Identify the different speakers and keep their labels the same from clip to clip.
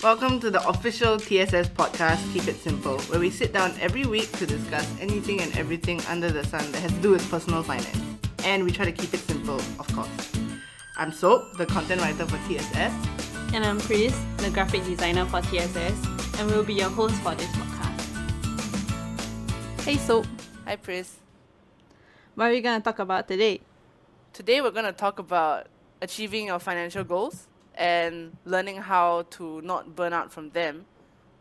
Speaker 1: Welcome to the official TSS podcast, Keep It Simple, where we sit down every week to discuss anything and everything under the sun that has to do with personal finance. And we try to keep it simple, of course. I'm Soap, the content writer for TSS.
Speaker 2: And I'm Pris, the graphic designer for TSS, and we'll be your host for this podcast. Hey Soap,
Speaker 1: Hi Pris.
Speaker 2: what are we going to talk about today?
Speaker 1: Today we're going to talk about achieving your financial goals and learning how to not burn out from them.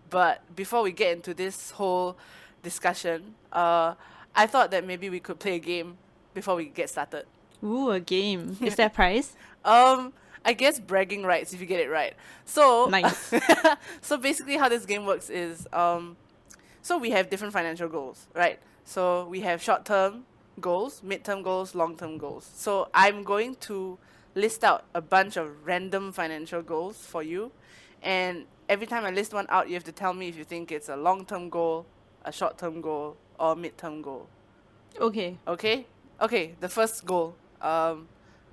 Speaker 1: But before we get into this whole discussion, I thought that maybe we could play a game before we get started.
Speaker 2: Ooh, a game. Is there a prize?
Speaker 1: I guess bragging rights if you get it right. So
Speaker 2: Nice.
Speaker 1: so basically how this game works is so we have different financial goals, right? So we have short-term goals, mid-term goals, long-term goals. So I'm going to list out a bunch of random financial goals for you, and every time I list one out, you have to tell me if you think it's a long-term goal, a short-term goal, or a mid-term goal.
Speaker 2: Okay.
Speaker 1: Okay, the first goal,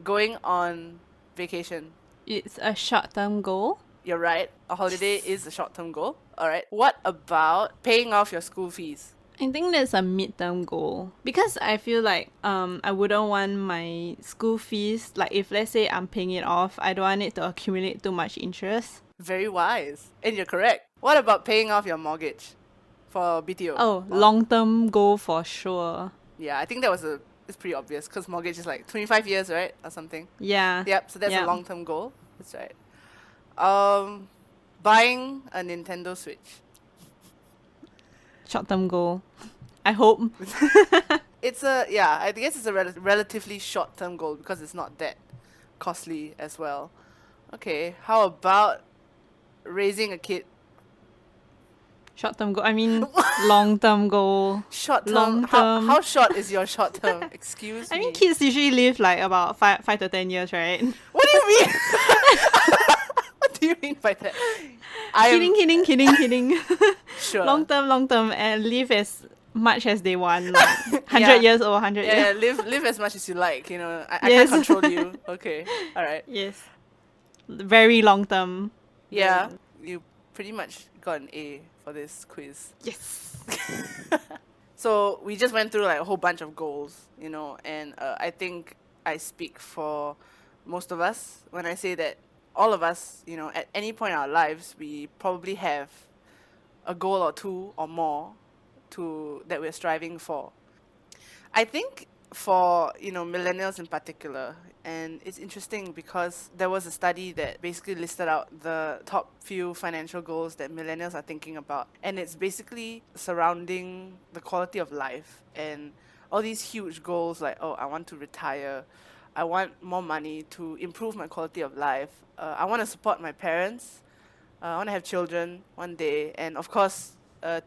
Speaker 1: going on vacation.
Speaker 2: It's a short-term goal.
Speaker 1: You're right. A holiday is a short-term goal. All right. What about paying off your school fees?
Speaker 2: I think that's a mid-term goal because I feel like I wouldn't want my school fees, like if let's say I'm paying it off, I don't want it to accumulate too much interest.
Speaker 1: Very wise. And you're correct. What about paying off your mortgage for BTO?
Speaker 2: Oh, long-term goal for sure.
Speaker 1: Yeah, I think it's pretty obvious because mortgage is like 25 years, right? Or something.
Speaker 2: Yeah.
Speaker 1: Yep, so that's a
Speaker 2: Yeah.
Speaker 1: long-term goal. That's right. Buying a Nintendo Switch.
Speaker 2: Short-term goal. I hope.
Speaker 1: I guess it's a relatively short-term goal because it's not that costly as well. Okay, how about raising a kid?
Speaker 2: Short-term goal. I mean, long-term goal.
Speaker 1: Short-term?
Speaker 2: Long-term.
Speaker 1: How short is your short-term? Excuse me.
Speaker 2: I mean, kids usually live like about 5 to 10 years, right?
Speaker 1: What do you mean? What do you mean by that?
Speaker 2: Kidding.
Speaker 1: Sure.
Speaker 2: Long-term, and live as much as they want. Like 100
Speaker 1: Yeah.
Speaker 2: years or 100
Speaker 1: Yeah,
Speaker 2: years.
Speaker 1: live as much as you like, you know. I
Speaker 2: Yes.
Speaker 1: can't control you. Okay, alright.
Speaker 2: Yes. Very long-term.
Speaker 1: Yeah, you pretty much got an A for this quiz.
Speaker 2: Yes.
Speaker 1: So we just went through like a whole bunch of goals, you know, and I think I speak for most of us when I say that all of us, you know, at any point in our lives, we probably have a goal or two or more that we're striving for. I think for, you know, millennials in particular, and it's interesting because there was a study that basically listed out the top few financial goals that millennials are thinking about, and it's basically surrounding the quality of life and all these huge goals like, oh, I want to retire, I want more money to improve my quality of life, I want to support my parents, I want to have children one day, and of course,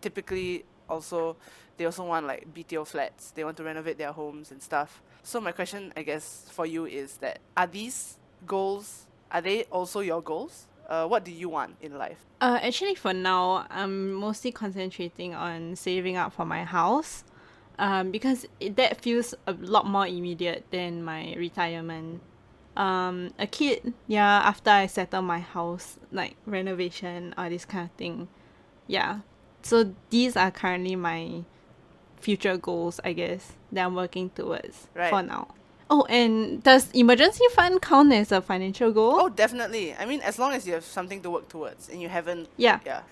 Speaker 1: typically also they also want like BTO flats. They want to renovate their homes and stuff. So my question, I guess, for you is that are these goals, are they also your goals? What do you want in life?
Speaker 2: Actually, for now, I'm mostly concentrating on saving up for my house. Because that feels a lot more immediate than my retirement. A kid, yeah, after I settle my house, like renovation or this kind of thing. Yeah. So these are currently my future goals, I guess, that I'm working towards
Speaker 1: Right.
Speaker 2: for now. Oh, and does emergency fund count as a financial goal?
Speaker 1: Oh, definitely. I mean, as long as you have something to work towards and you haven't.
Speaker 2: Yeah.
Speaker 1: Yeah.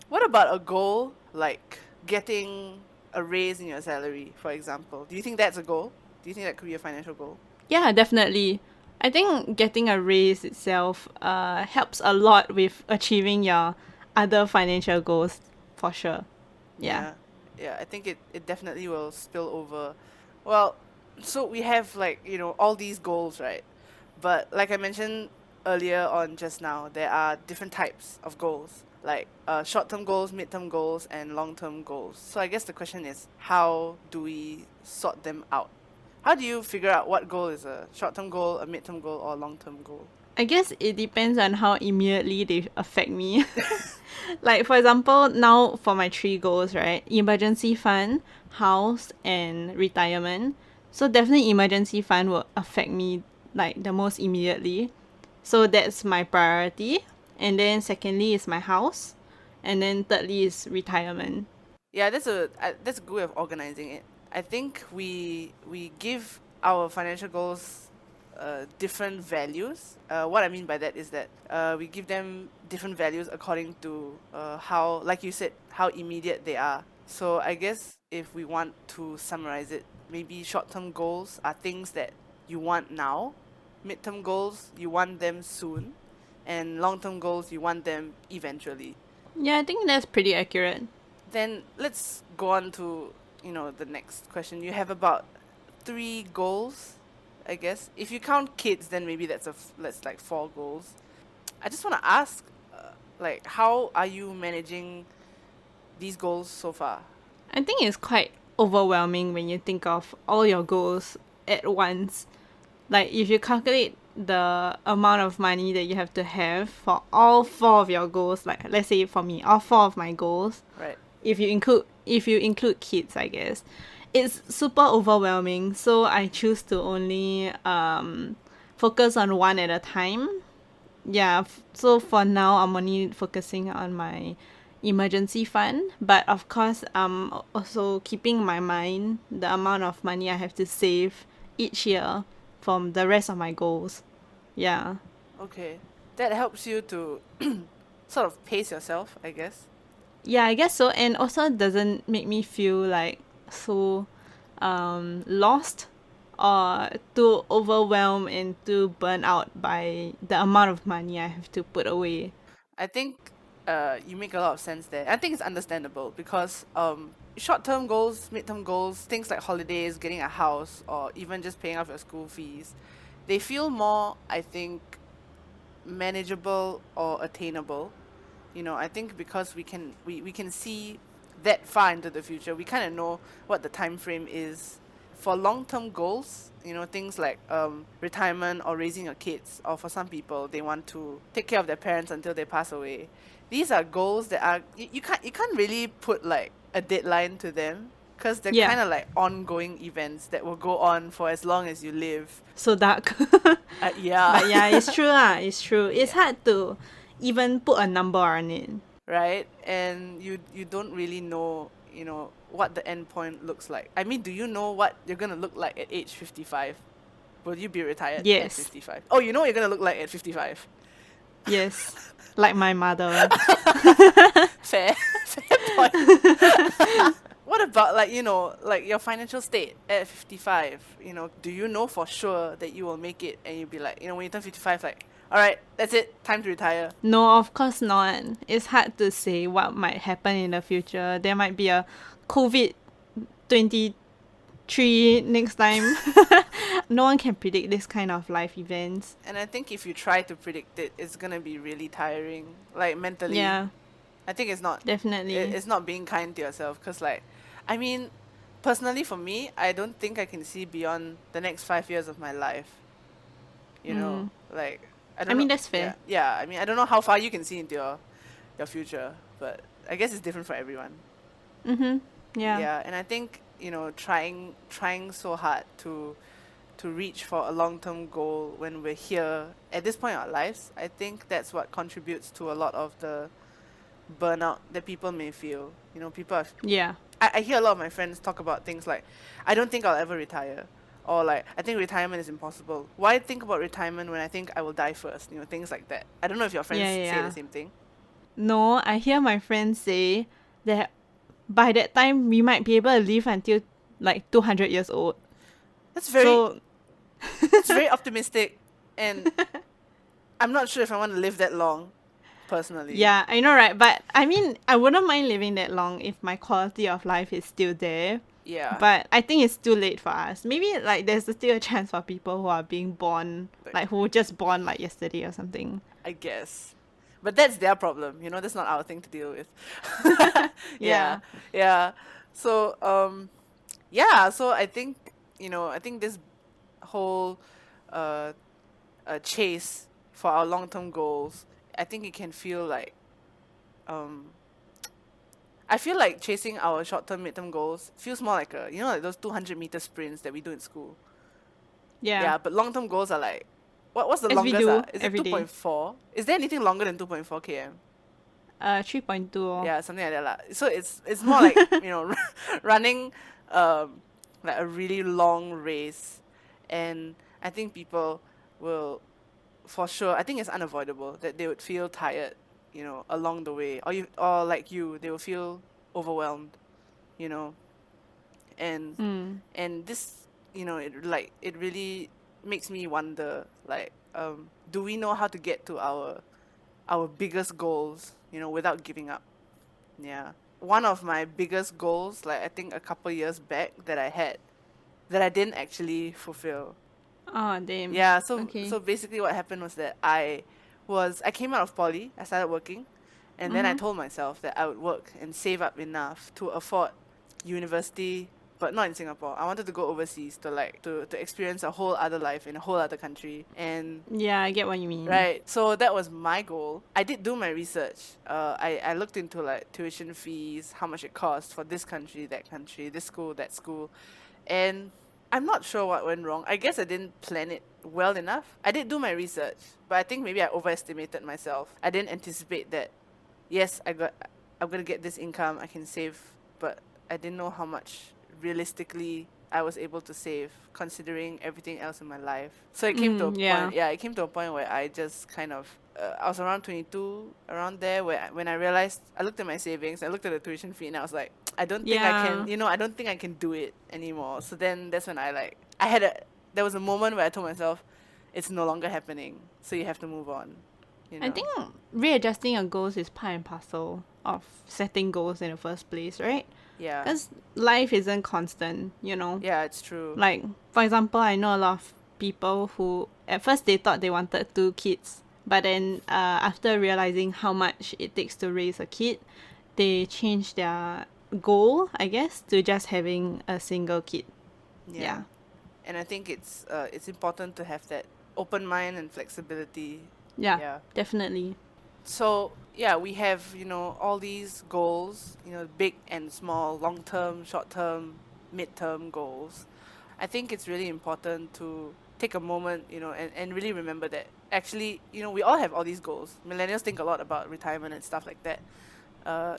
Speaker 1: What about a goal like getting a raise in your salary, for example? Do you think that's a goal? Do you think that could be a financial goal?
Speaker 2: Yeah, definitely. I think getting a raise itself helps a lot with achieving your other financial goals for sure. Yeah.
Speaker 1: Yeah, I think it definitely will spill over. Well, so we have like, you know, all these goals, right? But like I mentioned earlier on just now, there are different types of goals, like short-term goals, mid-term goals, and long-term goals. So I guess the question is, how do we sort them out? How do you figure out what goal is a short-term goal, a mid-term goal, or a long-term goal?
Speaker 2: I guess it depends on how immediately they affect me. Like, for example, now for my 3 goals, right? Emergency fund, house, and retirement. So definitely emergency fund will affect me like the most immediately. So that's my priority. and then secondly is my house, and then thirdly is retirement.
Speaker 1: Yeah, that's a good way of organizing it. I think we give our financial goals different values. What I mean by that is that we give them different values according to how, like you said, how immediate they are. So I guess if we want to summarize it, maybe short-term goals are things that you want now, mid-term goals you want them soon, and long-term goals you want them eventually.
Speaker 2: Yeah, I think that's pretty accurate.
Speaker 1: Then let's go on to, the next question. You have about three goals, I guess. If you count kids, then maybe that's like four goals. I just want to ask, like, how are you managing these goals so far?
Speaker 2: I think it's quite overwhelming when you think of all your goals at once. Like if you calculate the amount of money that you have to have for all four of your goals, like let's say for me, all four of my goals,
Speaker 1: Right.
Speaker 2: if you include kids, I guess, it's super overwhelming. So I choose to only focus on one at a time. Yeah, so for now I'm only focusing on my emergency fund, but of course I'm also keeping in my mind the amount of money I have to save each year from the rest of my goals. Yeah.
Speaker 1: Okay. That helps you to sort of pace yourself, I guess.
Speaker 2: Yeah, I guess so. And also doesn't make me feel like so lost or too overwhelmed and too burnt out by the amount of money I have to put away.
Speaker 1: I think you make a lot of sense there. I think it's understandable because short-term goals, mid-term goals, things like holidays, getting a house, or even just paying off your school fees, they feel more, I think, manageable or attainable. I think because we can see that far into the future, we kind of know what the time frame is. For long-term goals, things like retirement or raising your kids, or for some people they want to take care of their parents until they pass away. These are goals that are you can't really put like a deadline to them because they're
Speaker 2: Yeah,
Speaker 1: kind of like ongoing events that will go on for as long as you live.
Speaker 2: so dark.
Speaker 1: Yeah.
Speaker 2: But yeah, it's true lah. It's true. It's
Speaker 1: Yeah.
Speaker 2: hard to even put a number on it.
Speaker 1: Right? And you don't really know, what the end point looks like. I mean, do you know what you're gonna look like at age 55? Will you be retired at
Speaker 2: Yes,
Speaker 1: 55? Oh, you know what you're gonna look like at 55.
Speaker 2: yes. Like my mother.
Speaker 1: Fair, fair point. What about like your financial state at 55? Do you know for sure that you will make it and you'll be like, when you turn 55, like, all right, that's it, time to retire.
Speaker 2: No, of course not. It's hard to say what might happen in the future. There might be a COVID 23 next time. No one can predict this kind of life events.
Speaker 1: And I think if you try to predict it, it's gonna be really tiring, like mentally.
Speaker 2: Yeah,
Speaker 1: I think
Speaker 2: definitely.
Speaker 1: it's not being kind to yourself because, like, I mean, personally for me, I don't think I can see beyond the next 5 years of my life.
Speaker 2: Mm.
Speaker 1: Like, I
Speaker 2: I
Speaker 1: don't know.
Speaker 2: mean, that's
Speaker 1: Yeah,
Speaker 2: fair.
Speaker 1: yeah. I mean, I don't know how far you can see into your future, but I guess it's different for everyone.
Speaker 2: Mm-hmm. Yeah.
Speaker 1: Yeah, and I think trying so hard to reach for a long-term goal when we're here at this point in our lives, I think that's what contributes to a lot of the burnout that people may feel. People are
Speaker 2: Yeah.
Speaker 1: I hear a lot of my friends talk about things like, I don't think I'll ever retire. Or like, I think retirement is impossible. Why think about retirement when I think I will die first? Things like that. I don't know if your friends
Speaker 2: Yeah, yeah,
Speaker 1: say the
Speaker 2: yeah.
Speaker 1: same thing.
Speaker 2: No, I hear my friends say that by that time we might be able to live until like 200 years old.
Speaker 1: That's very
Speaker 2: So,
Speaker 1: that's very optimistic, and I'm not sure if I want to live that long, personally.
Speaker 2: yeah, I know, right? But I mean, I wouldn't mind living that long if my quality of life is still there.
Speaker 1: Yeah,
Speaker 2: But I think it's too late for us. Maybe like there's still a chance for people who are being born,
Speaker 1: like,
Speaker 2: like who were just born like yesterday or something.
Speaker 1: I guess. But that's their problem, that's not our thing to deal with. Yeah,
Speaker 2: Yeah.
Speaker 1: yeah. So, yeah, so I think this whole uh, chase for our long-term goals, I think it can feel like, um, I feel like chasing our short-term, mid-term goals feels more like like those 200-meter sprints that we do in school.
Speaker 2: Yeah.
Speaker 1: Yeah, but long-term goals are like what's the
Speaker 2: As we
Speaker 1: longest?
Speaker 2: do
Speaker 1: Is it
Speaker 2: every day.
Speaker 1: 2.4? Is there anything longer than 2.4 km?
Speaker 2: 3.2 or
Speaker 1: Yeah, something like that lah. So it's more like running like a really long race, and I think people will for sure. I think it's unavoidable that they would feel tired, along the way, or like they will feel overwhelmed, you know, and
Speaker 2: mm,
Speaker 1: and this it really makes me wonder, like, do we know how to get to our biggest goals, without giving up? Yeah. One of my biggest goals, like I think a couple years back, that I had, that I didn't actually fulfill.
Speaker 2: oh damn.
Speaker 1: Yeah, so
Speaker 2: Okay.
Speaker 1: so basically what happened was that I came out of poly, I started working, and then I
Speaker 2: Mm-hmm.
Speaker 1: told myself that I would work and save up enough to afford university, but not in Singapore. I wanted to go overseas to to experience a whole other life in a whole other country. And
Speaker 2: Yeah, I get what you mean.
Speaker 1: right. So that was my goal. I did do my research. I looked into like tuition fees, how much it costs for this country, that country, this school, that school. And I'm not sure what went wrong. I guess I didn't plan it well enough. I did do my research, but I think maybe I overestimated myself. I didn't anticipate that, yes, I'm gonna get this income, I can save, but I didn't know how much realistically I was able to save, considering everything else in my life. So it came to a
Speaker 2: Yeah.
Speaker 1: point, yeah, it came to a point where I just kind of, I was around 22, around there, when I realized, I looked at my savings, I looked at the tuition fee, and I was like, I don't think I
Speaker 2: Yeah.
Speaker 1: can, I don't think I can do it anymore. So then that's when there was a moment where I told myself, it's no longer happening, so you have to move on, you
Speaker 2: I
Speaker 1: know.
Speaker 2: think readjusting your goals is part and parcel of setting goals in the first place, right?
Speaker 1: Yeah.
Speaker 2: Because life isn't constant, you know?
Speaker 1: Yeah, it's true.
Speaker 2: Like, for example, I know a lot of people who at first they thought they wanted 2 kids, but then after realizing how much it takes to raise a kid, they changed their goal, I guess, to just having a single kid.
Speaker 1: Yeah.
Speaker 2: Yeah.
Speaker 1: And I think it's important to have that open mind and flexibility.
Speaker 2: Yeah,
Speaker 1: Yeah.
Speaker 2: definitely.
Speaker 1: So yeah, we have, all these goals, big and small, long term, short term, mid term goals. I think it's really important to take a moment, and really remember that actually, we all have all these goals. Millennials think a lot about retirement and stuff like that.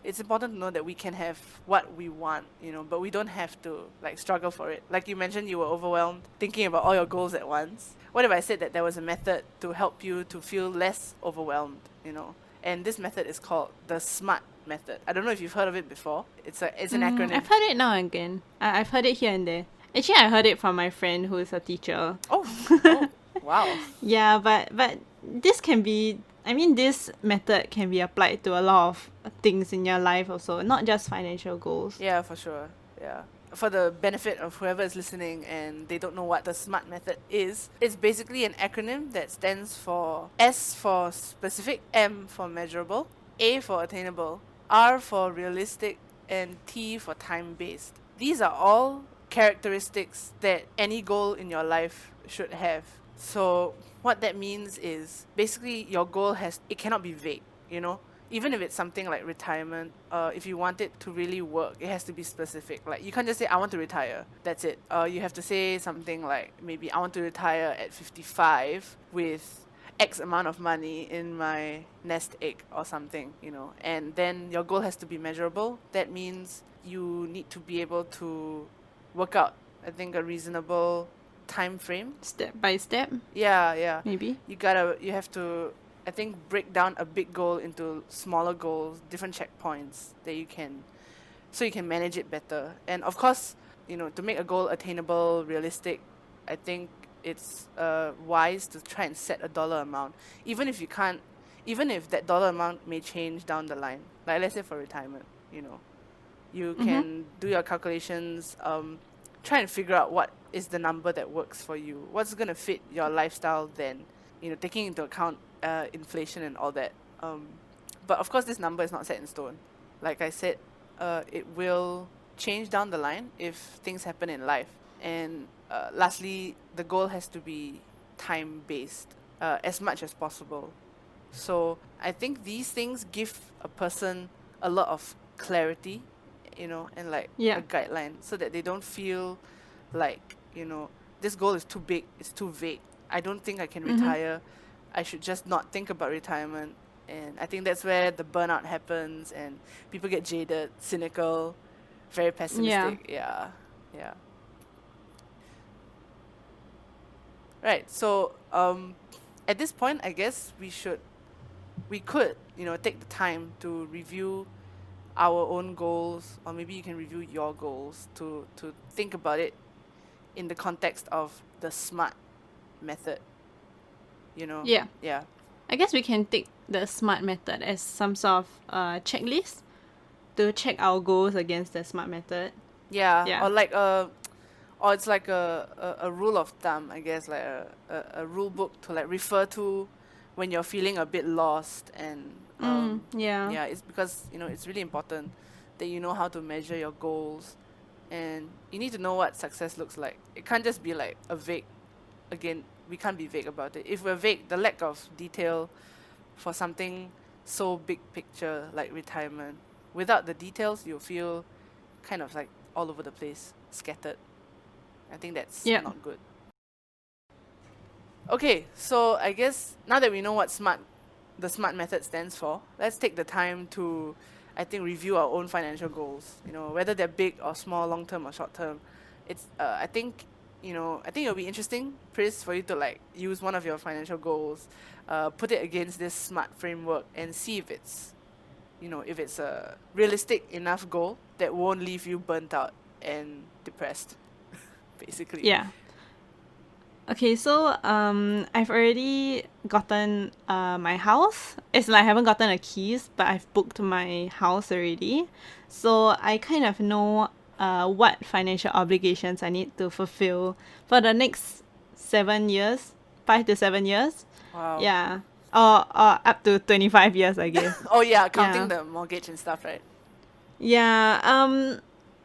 Speaker 1: It's important to know that we can have what we want, but we don't have to like struggle for it. Like you mentioned, you were overwhelmed thinking about all your goals at once. What if I said that there was a method to help you to feel less overwhelmed, And this method is called the SMART method. I don't know if you've heard of it before. It's an acronym.
Speaker 2: I've heard it now and again. I've heard it here and there. Actually, I heard it from my friend who is a teacher.
Speaker 1: Oh, wow.
Speaker 2: Yeah, but this can be. I mean, this method can be applied to a lot of things in your life also, not just financial goals.
Speaker 1: Yeah, for sure. Yeah. For the benefit of whoever is listening and they don't know what the SMART method is, it's basically an acronym that stands for S for specific, M for measurable, A for attainable, R for realistic, and T for time based. These are all characteristics that any goal in your life should have. So what that means is basically your goal it cannot be vague, even if it's something like retirement. If you want it to really work, it has to be specific. Like you can't just say I want to retire, that's it. You have to say something like, maybe I want to retire at 55 with X amount of money in my nest egg or something, and then your goal has to be measurable. That means you need to be able to work out, I think, a reasonable time frame.
Speaker 2: Step by step,
Speaker 1: Yeah.
Speaker 2: maybe.
Speaker 1: You have to, I think, break down a big goal into smaller goals, different checkpoints so you can manage it better. And of course, to make a goal attainable, realistic, I think it's wise to try and set a dollar amount, even if that dollar amount may change down the line. Like let's say for retirement, you can do your calculations, try and figure out what is the number that works for you, what's going to fit your lifestyle then, taking into account inflation and all that. But of course, this number is not set in stone. Like I said, it will change down the line if things happen in life. And lastly, the goal has to be time based, as much as possible. So I think these things give a person a lot of clarity, and like
Speaker 2: Yeah.
Speaker 1: a guideline, so that they don't feel like, this goal is too big, it's too vague. I don't think I can retire. I should just not think about retirement. And I think that's where the burnout happens and people get jaded, cynical, very
Speaker 2: Yeah.
Speaker 1: pessimistic. Yeah. Yeah. Right. So, at this point, I guess we could, take the time to review our own goals, or maybe you can review your goals to think about it in the context of the SMART method, you know?
Speaker 2: Yeah.
Speaker 1: Yeah.
Speaker 2: I guess we can take the SMART method as some sort of checklist to check our goals against the SMART method.
Speaker 1: Yeah.
Speaker 2: Yeah.
Speaker 1: Or it's like a rule of thumb, I guess, like a rule book to like refer to when you're feeling a bit lost. And
Speaker 2: Yeah.
Speaker 1: yeah, it's because it's really important that you know how to measure your goals, and you need to know what success looks like. It can't just be like a vague. Again, we can't be vague about it. If we're vague, the lack of detail for something so big picture like retirement, without the details, you'll feel kind of like all over the place, scattered. I think that's
Speaker 2: Yeah.
Speaker 1: not good. Okay, so I guess now that we know what the SMART method stands for, let's take the time to, I think, review our own financial goals. Whether they're big or small, long term or short term. I think, it'll be interesting, Pris, for you to like use one of your financial goals, put it against this SMART framework, and see if it's a realistic enough goal that won't leave you burnt out and depressed, basically.
Speaker 2: Yeah. Okay, so I've already gotten my house. It's like I haven't gotten the keys, but I've booked my house already. So I kind of know what financial obligations I need to fulfill for the next 7 years, 5 to 7 years.
Speaker 1: Wow.
Speaker 2: Yeah. Or up to 25 years, I guess.
Speaker 1: Oh yeah, counting
Speaker 2: Yeah.
Speaker 1: the mortgage and stuff, right?
Speaker 2: Yeah.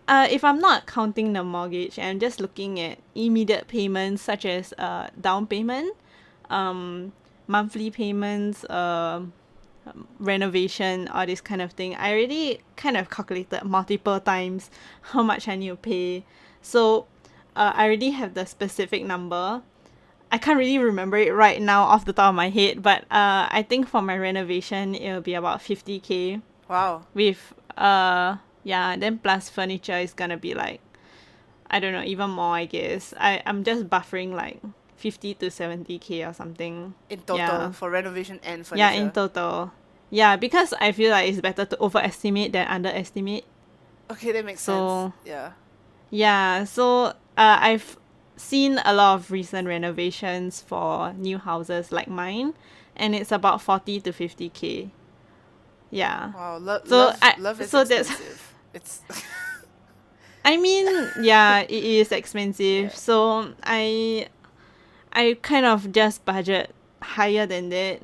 Speaker 2: If I'm not counting the mortgage, I'm just looking at immediate payments such as down payment, monthly payments, renovation, all this kind of thing. I already kind of calculated multiple times how much I need to pay. So I already have the specific number. I can't really remember it right now off the top of my head, but I think for my renovation it'll be about 50K
Speaker 1: Wow.
Speaker 2: with yeah, then plus furniture is gonna be like, I don't know, even more, I guess. I'm just buffering like 50 to 70K or something.
Speaker 1: In total,
Speaker 2: Yeah.
Speaker 1: for renovation and furniture.
Speaker 2: Yeah, in total. Yeah, because I feel like it's better to overestimate than underestimate.
Speaker 1: Okay, that makes
Speaker 2: So-
Speaker 1: sense. Yeah.
Speaker 2: Yeah, so I've seen a lot of recent renovations for new houses like mine, and it's about 40 to 50K. Yeah.
Speaker 1: Wow.
Speaker 2: So
Speaker 1: love is
Speaker 2: so that's-
Speaker 1: expensive. It's
Speaker 2: I mean, yeah, it is expensive.
Speaker 1: Yeah.
Speaker 2: So I kind of just budget higher than that.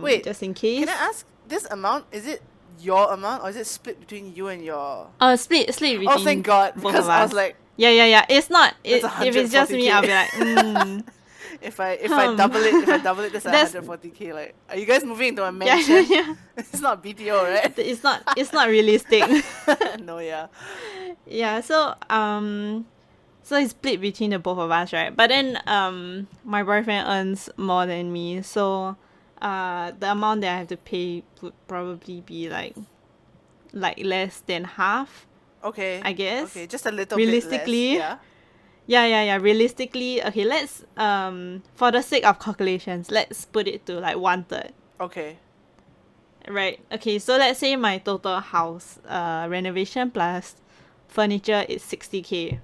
Speaker 1: Wait,
Speaker 2: just in case.
Speaker 1: Can I ask, this amount, is it your amount or is it split between you and your?
Speaker 2: Split between
Speaker 1: Oh, thank God!
Speaker 2: both
Speaker 1: Because
Speaker 2: of
Speaker 1: I
Speaker 2: us.
Speaker 1: was like,
Speaker 2: Yeah. It's not.
Speaker 1: That's
Speaker 2: If it's just me, I'll be like,
Speaker 1: 140K. if I double it, that's
Speaker 2: That's-
Speaker 1: 140K. Like, are you guys moving into a
Speaker 2: yeah,
Speaker 1: mansion?
Speaker 2: yeah.
Speaker 1: It's not BTO, right?
Speaker 2: It's not realistic.
Speaker 1: No, yeah.
Speaker 2: Yeah, so it's split between the both of us, right? But then my boyfriend earns more than me, so the amount that I have to pay would probably be like less than half,
Speaker 1: Okay.
Speaker 2: I guess.
Speaker 1: Okay, just a little
Speaker 2: Realistically,
Speaker 1: bit less. Yeah.
Speaker 2: Yeah. Realistically, okay, let's for the sake of calculations, let's put it to like 1/3.
Speaker 1: Okay.
Speaker 2: Right. Okay, so let's say my total house renovation plus furniture is 60K.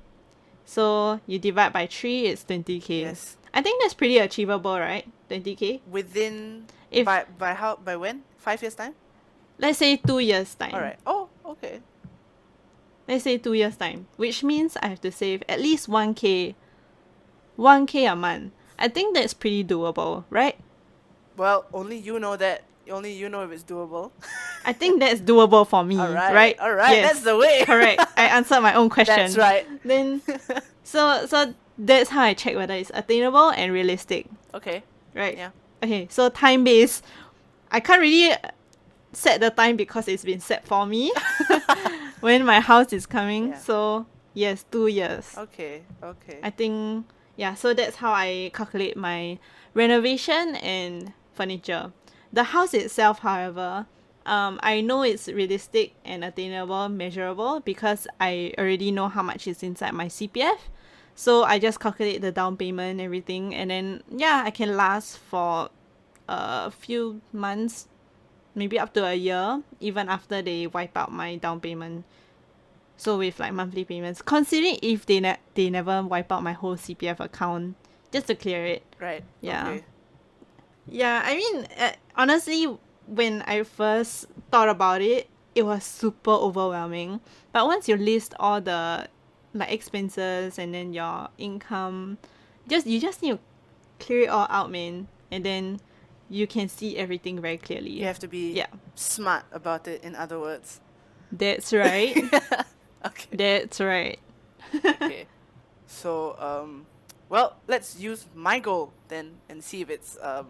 Speaker 2: So you divide by 3, it's 20K.
Speaker 1: Yes.
Speaker 2: I think that's pretty achievable, right? 20K.
Speaker 1: Within
Speaker 2: If
Speaker 1: by when? 5 years time?
Speaker 2: let's say 2 years time.
Speaker 1: All right. Oh, okay.
Speaker 2: Let's say 2 years time, which means I have to save at least 1K a month. I think that's pretty doable, right?
Speaker 1: Well, only you know that. Only you know if it's doable.
Speaker 2: I think that's doable for me,
Speaker 1: All right.
Speaker 2: right?
Speaker 1: All right.
Speaker 2: Yes.
Speaker 1: That's the way.
Speaker 2: Correct. I answered my own question.
Speaker 1: That's right.
Speaker 2: Then so that's how I check whether it's attainable and realistic,
Speaker 1: Okay.
Speaker 2: right?
Speaker 1: Yeah.
Speaker 2: Okay, so time based, I can't really set the time because it's been set for me when my house is coming.
Speaker 1: Yeah.
Speaker 2: So yes, 2 years.
Speaker 1: Okay. Okay.
Speaker 2: I think Yeah, so that's how I calculate my renovation and furniture. The house itself, however, I know it's realistic and attainable, measurable because I already know how much is inside my CPF. So I just calculate the down payment, everything, and then yeah, I can last for a few months, maybe up to a year, even after they wipe out my down payment. So with like monthly payments, considering if they never wipe out my whole CPF account just to clear it.
Speaker 1: Right.
Speaker 2: Yeah.
Speaker 1: Okay.
Speaker 2: Yeah, I mean, honestly, when I first thought about it, it was super overwhelming. But once you list all the like expenses and then your income, you just need to clear it all out, man, and then you can see everything very
Speaker 1: You
Speaker 2: clearly.
Speaker 1: have to be
Speaker 2: Yeah,
Speaker 1: smart about it, in other words.
Speaker 2: that's right.
Speaker 1: Okay.
Speaker 2: That's right.
Speaker 1: Okay. So, well, let's use my goal then and see if it's a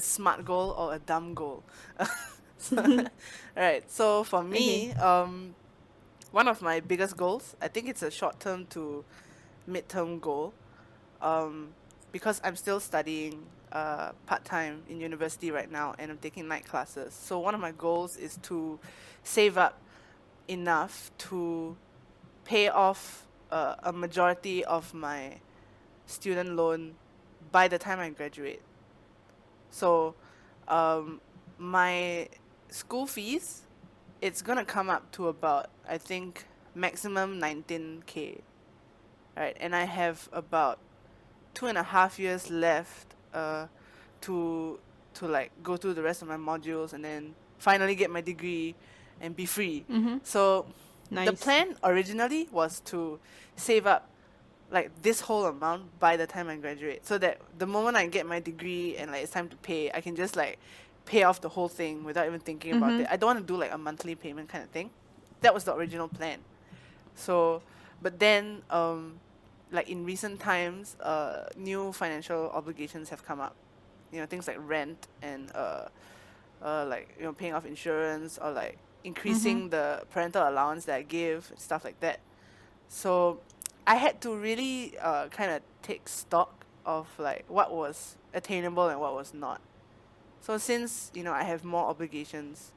Speaker 1: smart goal or a dumb goal. All right. So for
Speaker 2: Okay.
Speaker 1: me, one of my biggest goals, I think it's a short-term to mid-term goal, um, because I'm still studying part-time in university right now and I'm taking night classes. So one of my goals is to save up enough to pay off a majority of my student loan by the time I graduate. So, um, my school fees, it's gonna come up to about, I think, maximum 19K, right? And I have about 2.5 years left to like go through the rest of my modules and then finally get my degree and be free.
Speaker 2: Mm-hmm.
Speaker 1: So the
Speaker 2: Nice.
Speaker 1: plan originally was to save up like this whole amount by the time I graduate, so that the moment I get my degree and like it's time to pay, I can just like pay off the whole thing without even thinking about
Speaker 2: Mm-hmm.
Speaker 1: it. I don't want to do like a monthly payment kind of thing. That was the original plan. So, but then like in recent times, new financial obligations have come up. You know, things like rent and like paying off insurance or like
Speaker 2: Mm-hmm.
Speaker 1: increasing the parental allowance that I give, stuff like that. So I had to really kind of take stock of like what was attainable and what was not. So since I have more obligations,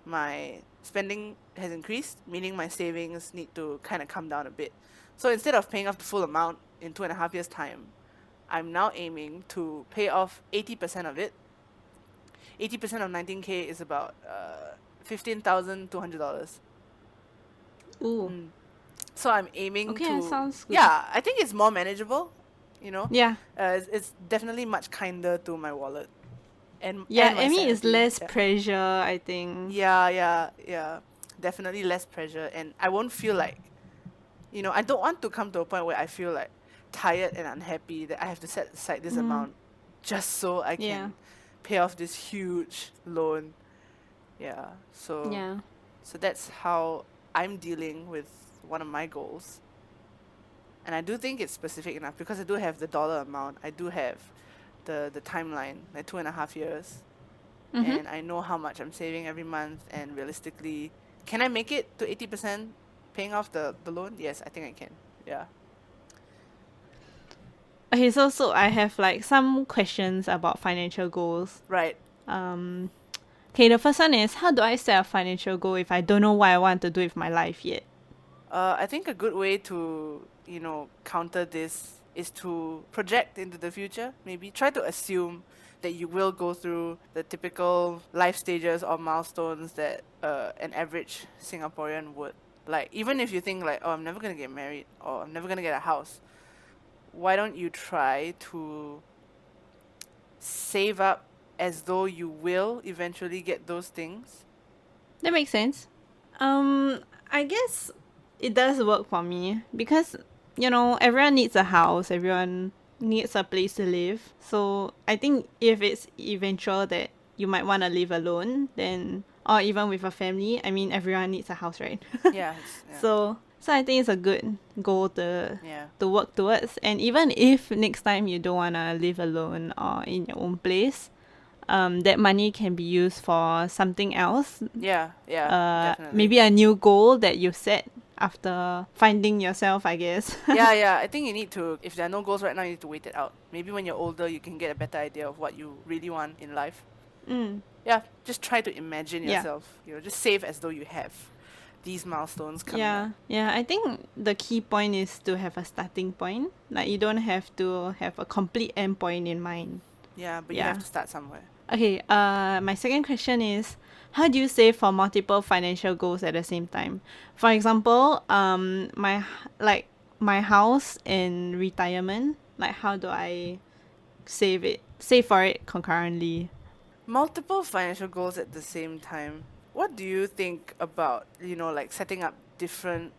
Speaker 1: my spending has increased, meaning my savings need to kind of come down a bit. So instead of paying off the full amount in 2.5 years' time, I'm now aiming to pay off 80% of it. 80% of 19K is about $15,200.
Speaker 2: Ooh.
Speaker 1: Mm. So I'm aiming
Speaker 2: Okay, that
Speaker 1: to,
Speaker 2: sounds good.
Speaker 1: yeah, I think it's more manageable, you know.
Speaker 2: Yeah.
Speaker 1: It's definitely much kinder to my wallet
Speaker 2: Yeah,
Speaker 1: and my
Speaker 2: I mean it's
Speaker 1: sanity.
Speaker 2: less
Speaker 1: Yeah.
Speaker 2: pressure, I think.
Speaker 1: Yeah. Definitely less pressure, and I won't feel like, I don't want to come to a point where I feel like tired and unhappy that I have to set aside this
Speaker 2: Mm.
Speaker 1: amount just so I
Speaker 2: Yeah.
Speaker 1: can pay off this huge loan. Yeah. So
Speaker 2: Yeah.
Speaker 1: so that's how I'm dealing with one of my goals. And I do think it's specific enough because I do have the dollar amount. I do have the timeline, like 2.5 years.
Speaker 2: Mm-hmm.
Speaker 1: And I know how much I'm saving every month. And realistically, can I make it to 80% paying off the loan? Yes, I think I can. Yeah.
Speaker 2: Okay, so I have like some questions about financial goals.
Speaker 1: Right.
Speaker 2: Um okay, the first one is how do I set a financial goal if I don't know what I want to do with my life yet?
Speaker 1: I think a good way to, counter this is to project into the future. Maybe try to assume that you will go through the typical life stages or milestones that an average Singaporean would. Like, even if you think like, oh, I'm never gonna get married or I'm never gonna get a house, why don't you try to save up as though you will eventually get those things?
Speaker 2: That makes sense. I guess it does work for me because everyone needs a house, everyone needs a place to live. So I think if it's eventual that you might want to live alone, then or even with a family, I mean everyone needs a house, right?
Speaker 1: Yeah,
Speaker 2: So I think it's a good goal
Speaker 1: yeah,
Speaker 2: to work towards. And even if next time you don't wanna live alone or in your own place, that money can be used for something else.
Speaker 1: yeah, definitely.
Speaker 2: Maybe a new goal that you set after finding yourself, I guess.
Speaker 1: Yeah, I think you need to, if there are no goals right now, you need to wait it out. Maybe when you're older, you can get a better idea of what you really want in life.
Speaker 2: Mm,
Speaker 1: Yeah, just try to imagine
Speaker 2: yeah.
Speaker 1: yourself, just save as though you have these milestones coming up.
Speaker 2: Yeah. I think the key point is to have a starting point. Like you don't have to have a complete end point in mind.
Speaker 1: Yeah, but you have
Speaker 2: Yeah.
Speaker 1: to start somewhere.
Speaker 2: Okay, my second question is how do you save for multiple financial goals at the same time? For example, like my house and retirement, like how do I save for it concurrently?
Speaker 1: Multiple financial goals at the same time. What do you think about, like setting up different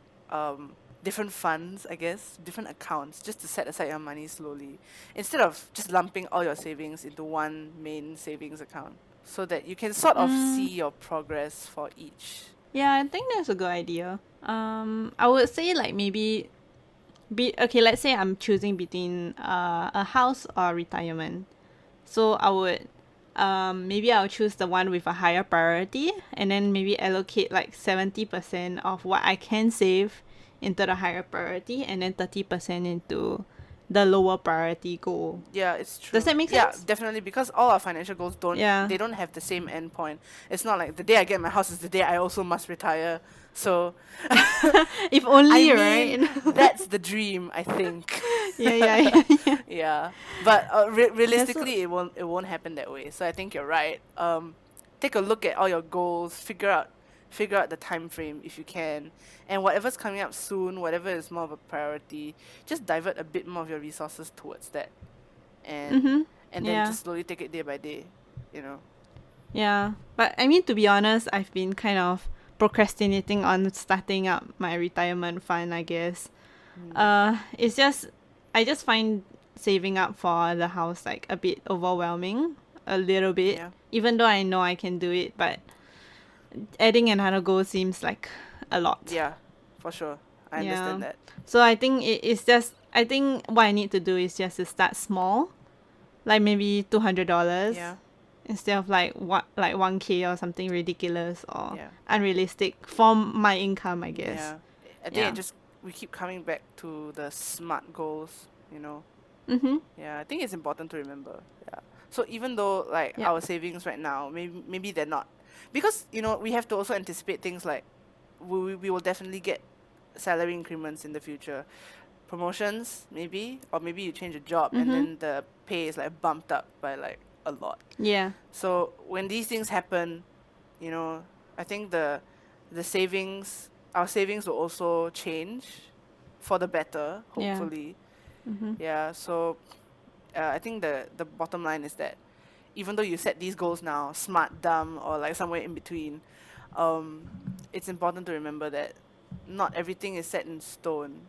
Speaker 1: funds, I guess, different accounts, just to set aside your money slowly, instead of just lumping all your savings into one main savings account, so that you can sort of see your progress for each.
Speaker 2: Yeah, I think that's a good idea. I would say like maybe okay, let's say I'm choosing between a house or retirement. So I would maybe I'll choose the one with a higher priority and then maybe allocate like 70% of what I can save into the higher priority and then 30% into the lower priority goal.
Speaker 1: Yeah, it's
Speaker 2: Does
Speaker 1: true.
Speaker 2: that make
Speaker 1: Yeah,
Speaker 2: sense?
Speaker 1: definitely, because all our financial goals
Speaker 2: Yeah.
Speaker 1: don't have the same end point. It's not like the day I get my house is the day I also must retire. So
Speaker 2: If
Speaker 1: I
Speaker 2: only,
Speaker 1: mean,
Speaker 2: right?
Speaker 1: that's the dream, I think.
Speaker 2: Yeah.
Speaker 1: Yeah, but
Speaker 2: Yeah, so
Speaker 1: realistically, it won't happen that way. So I think you're right. Take a look at all your goals, figure out the time frame if you can, and whatever's coming up soon, whatever is more of a priority, just divert a bit more of your resources towards that, and
Speaker 2: mm-hmm.
Speaker 1: and then
Speaker 2: Yeah.
Speaker 1: just slowly take it day by day. You know.
Speaker 2: Yeah. But I mean to be honest, I've been kind of procrastinating on starting up my retirement fund, I guess.
Speaker 1: Mm.
Speaker 2: It's just I just find saving up for the house like a bit overwhelming, a little bit.
Speaker 1: Yeah.
Speaker 2: Even though I know I can do it, but adding another goal seems like a lot.
Speaker 1: Yeah, for sure. I
Speaker 2: Yeah.
Speaker 1: understand that.
Speaker 2: So I think it's just I think what I need to do is just to start small, like maybe $200
Speaker 1: Yeah.
Speaker 2: instead of like what like 1K or something ridiculous or
Speaker 1: Yeah.
Speaker 2: unrealistic for my income, I guess.
Speaker 1: Yeah. I think
Speaker 2: Yeah.
Speaker 1: we keep coming back to the SMART goals. You know.
Speaker 2: Mhm.
Speaker 1: Yeah, I think it's important to remember. Yeah. So even though like
Speaker 2: Yep.
Speaker 1: our savings right now, maybe they're not, because we have to also anticipate things like we will definitely get salary increments in the future, promotions maybe, or maybe you change a job and
Speaker 2: Mhm.
Speaker 1: then the pay is like bumped up by like a lot.
Speaker 2: Yeah.
Speaker 1: So when these things happen, I think the savings our savings will also change for the better,
Speaker 2: Yeah.
Speaker 1: hopefully.
Speaker 2: Mhm.
Speaker 1: Yeah, so I think the bottom line is that even though you set these goals now, smart, dumb, or like somewhere in between, um, it's important to remember that not everything is set in stone.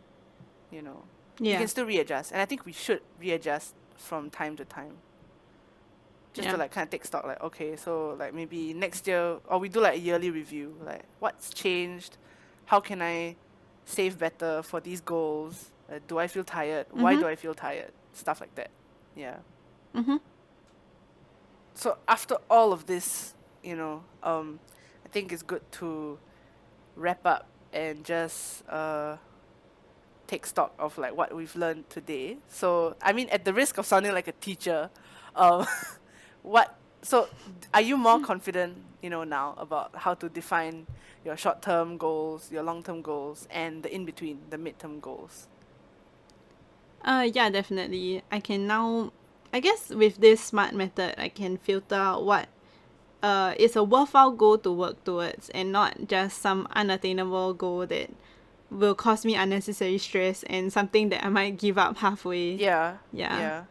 Speaker 1: You know, you
Speaker 2: Yeah.
Speaker 1: can still readjust, and I think we should readjust from time to time, just to
Speaker 2: Yeah.
Speaker 1: like kind of take stock. Like, okay, so like maybe next year, or we do like a yearly review. Like, what's changed? How can I save better for these goals? Do I feel tired? Why
Speaker 2: Mhm.
Speaker 1: do I feel tired? Stuff like that. Yeah.
Speaker 2: Mhm.
Speaker 1: So after all of this, I think it's good to wrap up and just take stock of like what we've learned today. So I mean, at the risk of sounding like a teacher, um, what? So are you more confident, now about how to define your short-term goals, your long-term goals, and the in-between, the mid-term goals?
Speaker 2: Yeah, definitely. I can now I guess with this smart method I can filter out what is a worthwhile goal to work towards and not just some unattainable goal that will cause me unnecessary stress and something that I might give up halfway.
Speaker 1: Yeah,
Speaker 2: Yeah.
Speaker 1: yeah,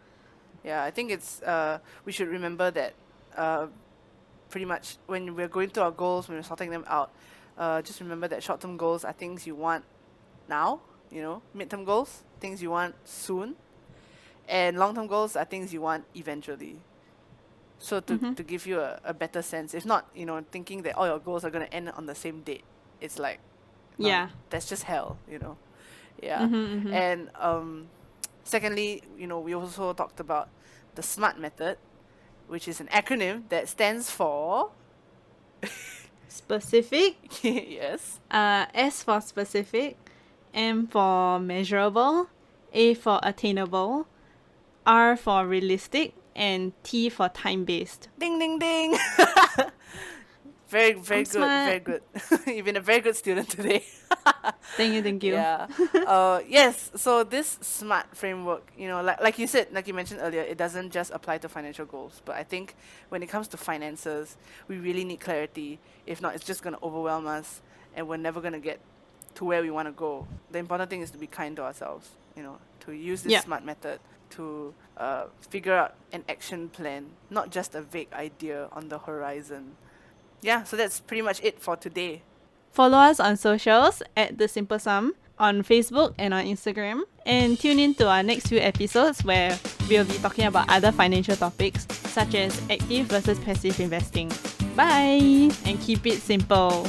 Speaker 1: yeah. I think it's we should remember that uh, pretty much when we're going through our goals, when we're sorting them out, just remember that short-term goals are things you want now, mid-term goals, things you want soon, and long-term goals are things you want eventually. So
Speaker 2: Mhm.
Speaker 1: to give you a better sense, if not, thinking that all your goals are going to end on the same date, it's like, no,
Speaker 2: Yeah.
Speaker 1: that's just hell. Yeah.
Speaker 2: Mhm. Mhm.
Speaker 1: And secondly, we also talked about the SMART method, which is an acronym that stands for
Speaker 2: specific,
Speaker 1: Yes.
Speaker 2: S for specific, M for measurable, A for attainable, R for realistic, and T for time-based.
Speaker 1: Ding, ding, ding. Very, very
Speaker 2: I'm
Speaker 1: good.
Speaker 2: smart.
Speaker 1: Very good. You've been a very good student today.
Speaker 2: Thank you, thank you.
Speaker 1: Yeah. Yes. So this SMART framework, like you said, like you mentioned earlier, it doesn't just apply to financial goals. But I think when it comes to finances, we really need clarity. If not, it's just gonna overwhelm us, and we're never gonna get to where we want to go. The important thing is to be kind to ourselves. To use this
Speaker 2: Yeah.
Speaker 1: SMART method to figure out an action plan, not just a vague idea on the horizon. Yeah. So that's pretty much it for today.
Speaker 2: Follow us on socials at The Simple Sum on Facebook and on Instagram. And tune in to our next few episodes where we'll be talking about other financial topics such as active versus passive investing. Bye! And keep it simple.